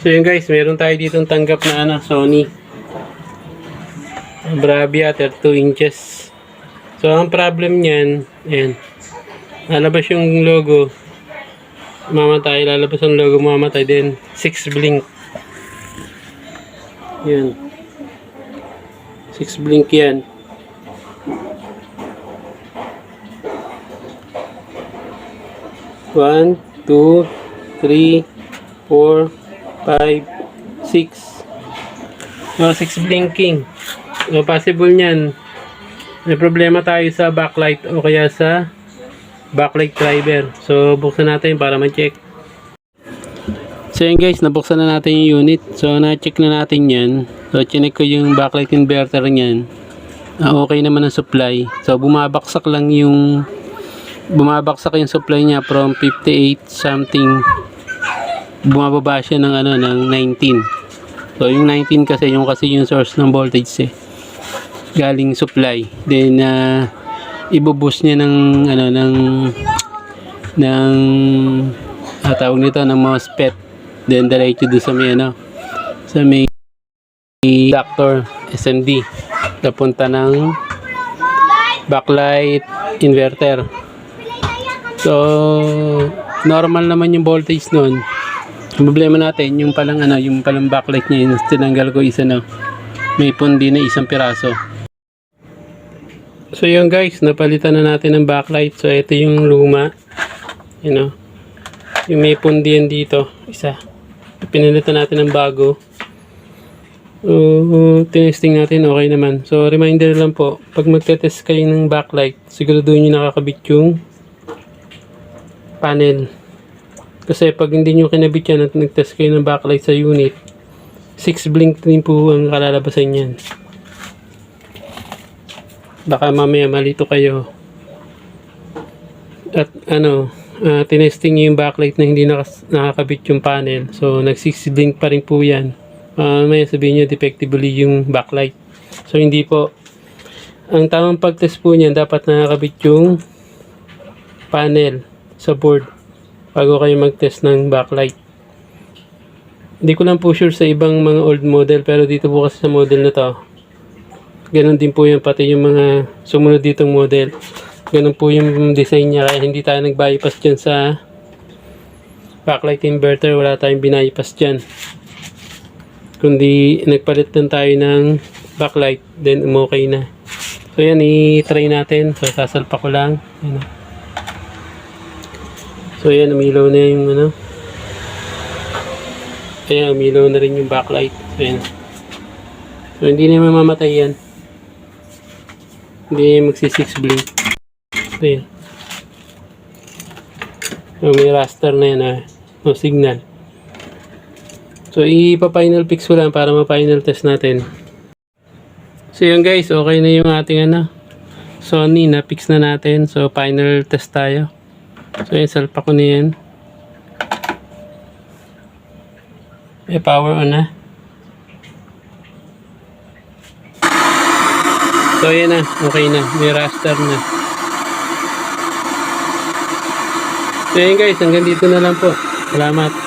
So yun guys, meron tayo ditong tanggap na Sony Bravia 32 inches. So ang problem niyan, ayan, lalabas yung logo, mamatay, lalabas ang logo, mamatay din. 6 blink. Yan. 6 blink yan. One, two, three, 4, 5, 6. So, 6 blinking. So, possible niyan. May problema tayo sa backlight o kaya sa backlight driver. So, buksan natin para ma-check. So, yun guys, nabuksan na natin yung unit. So, na-check na natin yan. So, chinek ko yung backlight inverter niyan. Okay naman ang supply. So, bumabaksak yung supply niya from 58 something. Bumababa siya ng ng 19. So yung 19 kasi yung source ng voltage galing supply. Then ibuboost niya ng tawag nito ng MOSFET. Then diretso doon sa may adapter SMD napunta ng backlight inverter. So normal naman yung voltage noon. Ang problema natin, yung palang backlight niya, yung tinanggal ko isa may pundi na isang piraso. So yun guys, napalitan na natin ng backlight. So ito yung luma. Yung may pundi yan dito, isa. Pinalitan natin ng bago. Tinesting natin, okay naman. So reminder lang po, pag magte-test kayo ng backlight, siguraduhin nyo nakakabit yung panel. Kasi pag hindi nyo kinabit yan at nag-test kayo ng backlight sa unit, 6 blink din po ang kalalabasan yan. Baka mamaya malito kayo. At tinesting nyo yung backlight na hindi nakakabit yung panel. So nag 6 blink pa rin po yan. Mamaya sabihin nyo defectively yung backlight. So hindi po. Ang tamang pag-test po niyan, dapat nakakabit yung panel sa board bago kayo mag-test ng backlight. Hindi ko lang po sure sa ibang mga old model, pero dito po kasi sa model na to, ganun din po yan, pati yung mga sumunod ditong model, ganun po yung design niya, kaya hindi tayo nag-bypass dyan sa backlight inverter, wala tayong binaypass dyan, kundi nagpalit lang tayo ng backlight, then umokay na. So yan, i-try natin. So sasalpa ko lang. So yan, umilaw na yung ayan, umilaw na rin yung backlight. So yan. So hindi na mamamatay yan. Hindi na magsi-6 blink. So yan. So may raster na yan no signal. So ipa-final fix ko lang para ma-final test natin. So yun guys, okay na yung ating Sony, na fix na natin. So final test tayo. So yun, salpa ko na yan. May power on na. So yan na, okay na. May raster na. So yun guys, hanggang dito na lang po. Salamat.